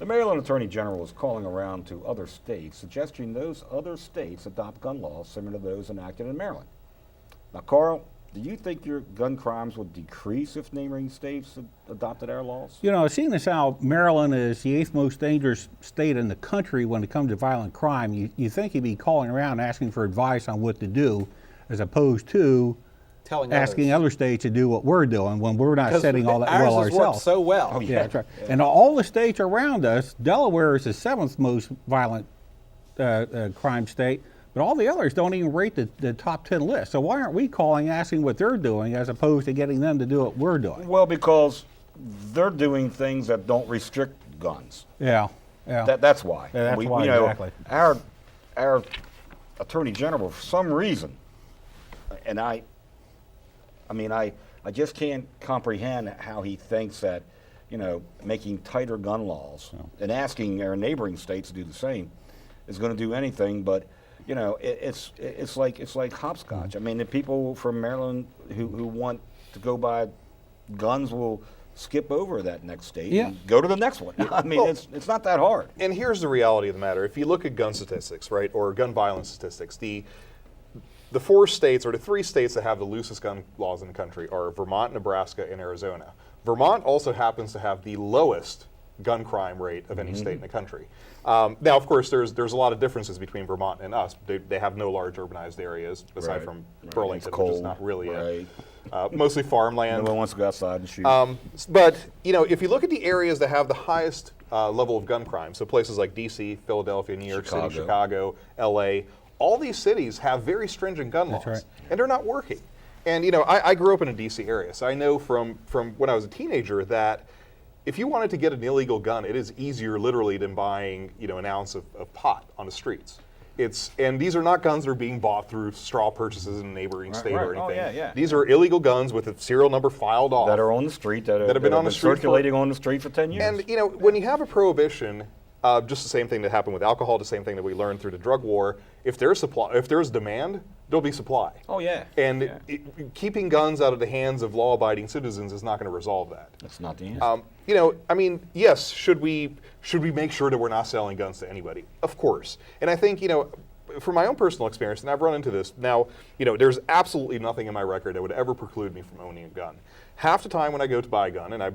The Maryland Attorney General is calling around to other states, suggesting those other states adopt gun laws similar to those enacted in Maryland. Now, Carl, do you think your gun crimes would decrease if neighboring states adopted our laws? You know, seeing as how Maryland is the 8th most dangerous state in the country when it comes to violent crime, you think he'd be calling around asking for advice on what to do, as opposed to asking other states to do what we're doing when we're not setting all that well ourselves. Ours has worked so well. Oh, yeah. That's right. Yeah. And all the states around us, Delaware is the 7th most violent crime state, but all the others don't even rate the top 10 list. So why aren't we calling, asking what they're doing, as opposed to getting them to do what we're doing? Well, because they're doing things that don't restrict guns. Yeah, yeah. That's why. Yeah, that's why, exactly. Our Attorney General, for some reason, and I just can't comprehend how he thinks that, making tighter gun laws and asking our neighboring states to do the same is going to do anything but, it's like hopscotch. I mean, the people from Maryland who want to go buy guns will skip over that next state and go to the next one. I mean, well, it's not that hard. And here's the reality of the matter. If you look at gun statistics, right, or gun violence statistics, the 4 states, or the 3 states that have the loosest gun laws in the country are Vermont, Nebraska, and Arizona. Vermont also happens to have the lowest gun crime rate of any state in the country. Now, of course, there's a lot of differences between Vermont and us. They have no large urbanized areas, aside from Burlington, which is not really mostly farmland. No one wants to go outside and shoot. But, if you look at the areas that have the highest level of gun crime, so places like D.C., Philadelphia, New York City, Chicago, L.A., all these cities have very stringent gun laws, and they're not working. And I grew up in a D.C. area, so I know from when I was a teenager that if you wanted to get an illegal gun, it is easier literally than buying an ounce of pot on the streets. And these are not guns that are being bought through straw purchases in a neighboring state or anything. These are illegal guns with a serial number filed off. That are on the street, that have been circulating on the street for 10 years. And when you have a prohibition, just the same thing that happened with alcohol, the same thing that we learned through the drug war. If there's demand, there'll be supply. Oh yeah. And keeping guns out of the hands of law-abiding citizens is not going to resolve that. That's not the answer. Yes. Should we make sure that we're not selling guns to anybody? Of course. And I think from my own personal experience, and I've run into this now. There's absolutely nothing in my record that would ever preclude me from owning a gun. Half the time when I go to buy a gun, and I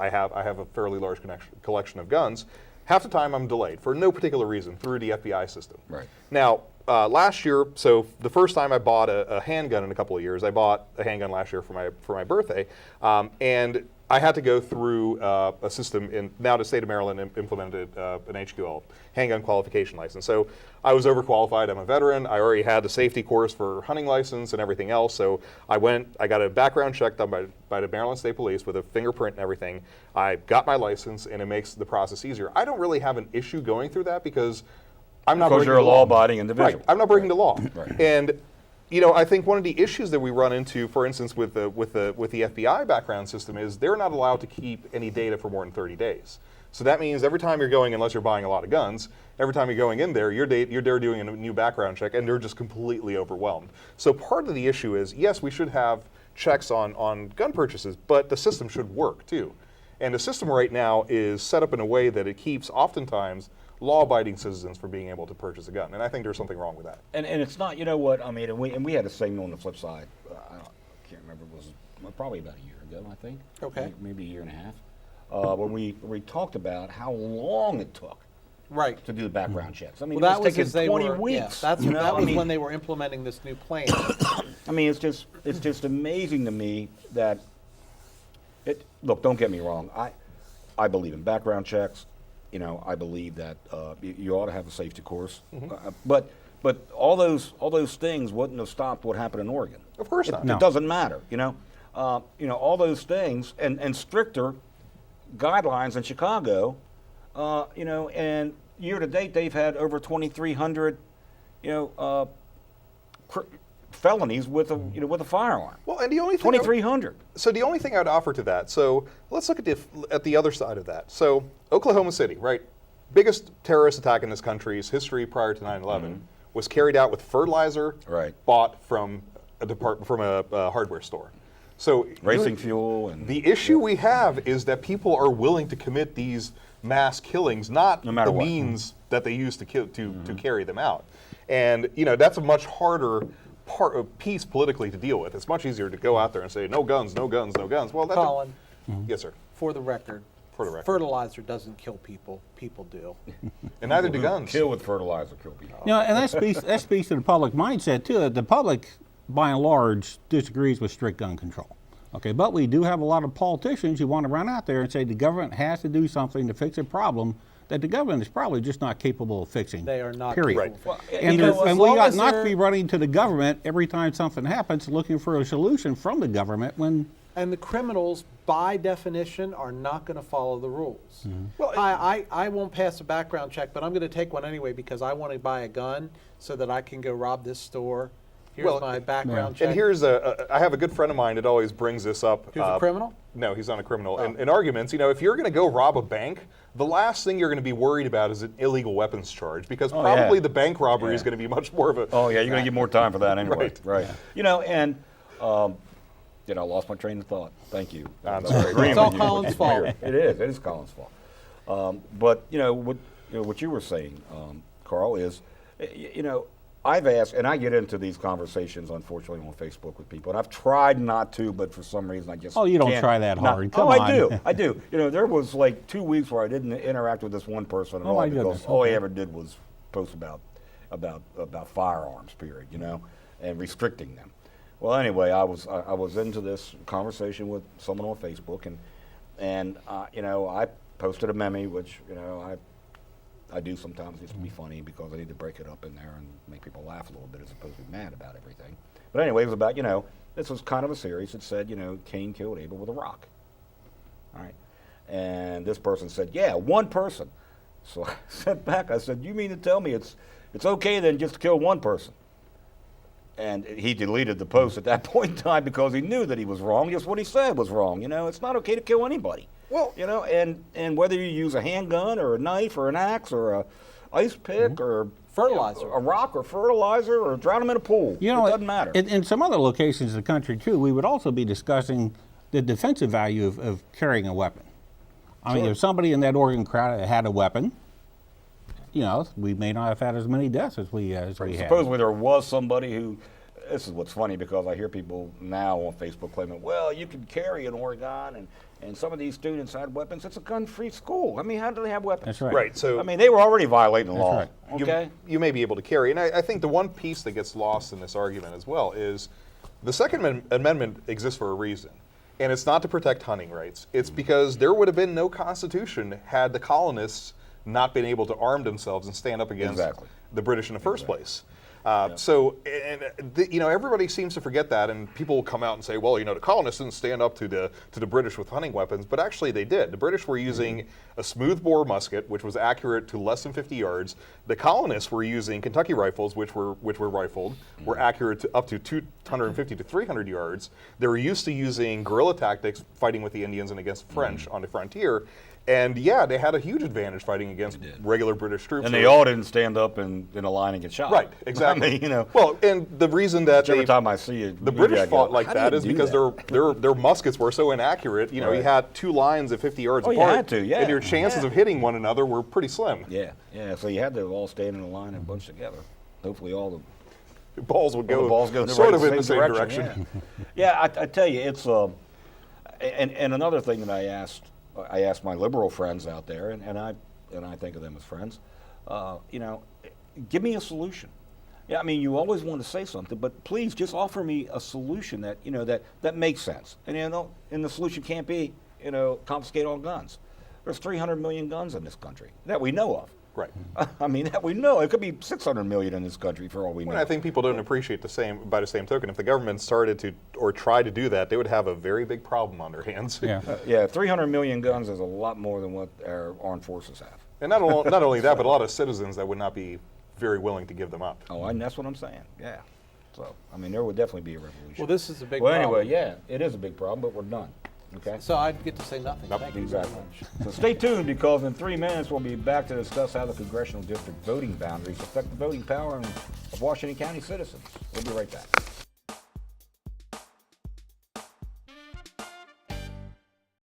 have a fairly large collection of guns. Half the time I'm delayed for no particular reason through the FBI system. Right. Now, last year, so the first time I bought a handgun in a couple of years, I bought a handgun last year for my birthday, and I had to go through a system. Now the state of Maryland implemented an HQL, handgun qualification license. So I was overqualified. I'm a veteran. I already had the safety course for hunting license and everything else. So I got a background check done by the Maryland State Police with a fingerprint and everything. I got my license, and it makes the process easier. I don't really have an issue going through that because I'm not breaking the law. Because you're a law-abiding individual. Right. I'm not breaking the law. Right. And I think one of the issues that we run into, for instance, with the FBI background system is they're not allowed to keep any data for more than 30 days. So that means every time you're going, unless you're buying a lot of guns, every time you're going in there, you're doing a new background check, and they're just completely overwhelmed. So part of the issue is, yes, we should have checks on gun purchases, but the system should work too. And the system right now is set up in a way that it keeps oftentimes law-abiding citizens from being able to purchase a gun, and I think there's something wrong with that. And it's not, and we had a segment on the flip side. I can't remember, it was probably about a year ago, I think. Okay. Maybe a year and a half, when we talked about how long it took. Right. To do the background checks. I mean, well, it was taking 20 weeks. Yeah, that was when they were implementing this new plan. I mean, it's just amazing to me that look, don't get me wrong. I believe in background checks. I believe that you ought to have a safety course. But all those things wouldn't have stopped what happened in Oregon. Of course not. It doesn't matter. All those things and stricter guidelines in Chicago. And year to date they've had over 2,300, felonies with a firearm. Well, and the only 2,300. So the only thing I'd offer to that. So let's look at the other side of that. So Oklahoma City, right, biggest terrorist attack in this country's history prior to 9/11 was carried out with fertilizer bought from a hardware store. So Racing fuel and the issue we have is that people are willing to commit these mass killings, not No matter the what. means that they use to kill to carry them out. And that's a much harder piece politically to deal with. It's much easier to go out there and say no guns, no guns, no guns. Well, that's Colin, yes, sir. for the record, fertilizer doesn't kill people. People do. And neither do guns. kill with fertilizer, kill people. And that speaks to the public mindset too. That the public, by and large, disagrees with strict gun control. Okay, but we do have a lot of politicians who want to run out there and say the government has to do something to fix a problem that the government is probably just not capable of fixing. They are not period. capable of fixing. And, Because as and we long ought as not to they're- be running to the government every time something happens, looking for a solution from the government when. And the criminals, by definition, are not going to follow the rules. Well, I won't pass a background check, but I'm going to take one anyway because I want to buy a gun so that I can go rob this store. Here's Well, my background check. And here's I have a good friend of mine that always brings this up. Who's a criminal? No, he's not a criminal. In arguments, if you're going to go rob a bank, the last thing you're going to be worried about is an illegal weapons charge because probably yeah. the bank robbery is Yeah. going to be much more of a. Oh yeah, you're going to get more time for that anyway. Right. And I lost my train of thought. Thank you. I'm sorry. Agreeing It's all with you. Colin's fault. It is Colin's fault. But what you were saying, Carl, is I've asked, and I get into these conversations, unfortunately, on Facebook with people, and I've tried not to, but for some reason I just Oh, you don't can't try that not- hard. Come I on. do. I do. There was like 2 weeks where I didn't interact with this one person at Oh, all my because goodness. all he Okay. ever did was post about firearms, period, and restricting them. Well, anyway, I was into this conversation with someone on Facebook, and I posted a meme, which I do sometimes just to be funny because I need to break it up in there and make people laugh a little bit as opposed to be mad about everything. But anyway, it was about, this was kind of a series that said, Cain killed Abel with a rock. All right. And this person said, yeah, one person. So I said back, I said, you mean to tell me it's okay then just to kill one person? And he deleted the post at that point in time because he knew that he was wrong. Just what he said was wrong. It's not okay to kill anybody. Well, and whether you use a handgun or a knife or an axe or a ice pick or Fertilizer. a rock or fertilizer or drown them in a pool, it doesn't matter. In some other locations of the country too, we would also be discussing the defensive value of carrying a weapon. I mean, if somebody in that Oregon crowd had a weapon, we may not have had as many deaths as we had. Supposedly there was somebody who. This is what's funny because I hear people now on Facebook claiming, well, you can carry in Oregon and some of these students had weapons. It's a gun-free school. I mean, how do they have weapons? That's right. Right. So I mean, they were already violating the law. right. Okay? you may be able to carry. And I think the one piece that gets lost in this argument as well is the Second Amendment exists for a reason. And it's not to protect hunting rights. It's because there would have been no Constitution had the colonists not been able to arm themselves and stand up against the British in the first place. So, everybody seems to forget that, and people will come out and say, well, the colonists didn't stand up to the British with hunting weapons, but actually they did. The British were using a smoothbore musket, which was accurate to less than 50 yards. The colonists were using Kentucky rifles, which were rifled, were accurate to up to 250 to 300 yards. They were used to using guerrilla tactics, fighting with the Indians and against the French on the frontier. And yeah, they had a huge advantage fighting against regular British troops. And they all didn't stand up in a line and get shot. Right, exactly. I mean, Well, and the reason that every time I see it, the British fought like that is because their muskets were so inaccurate. You had two lines at 50 yards apart. You had to, yeah. And your chances of hitting one another were pretty slim. Yeah. So you had to all stand in a line and bunch together. Hopefully all the Balls would go, balls go in the sort right, of in the same direction. Yeah, I tell you, it's and another thing that I asked my liberal friends out there, and I think of them as friends. Give me a solution. Yeah, I mean, you always want to say something, but please just offer me a solution that that makes sense. And and the solution can't be confiscate all guns. There's 300 million guns in this country that we know of. Right. I mean, that we know. It could be 600 million in this country for all we know. Well, I think people don't appreciate by the same token. If the government started to or tried to do that, they would have a very big problem on their hands. Yeah. 300 million guns is a lot more than what our armed forces have. And not only that, but a lot of citizens that would not be very willing to give them up. Oh, and that's what I'm saying. Yeah. So, I mean, there would definitely be a revolution. Well, this is a big Well, problem. anyway, yeah, it is a big problem, but we're done. Okay. So I'd get to say nothing. Thank you very Exactly. much. So stay tuned because in 3 minutes we'll be back to discuss how the congressional district voting boundaries affect the voting power of Washington County citizens. We'll be right back.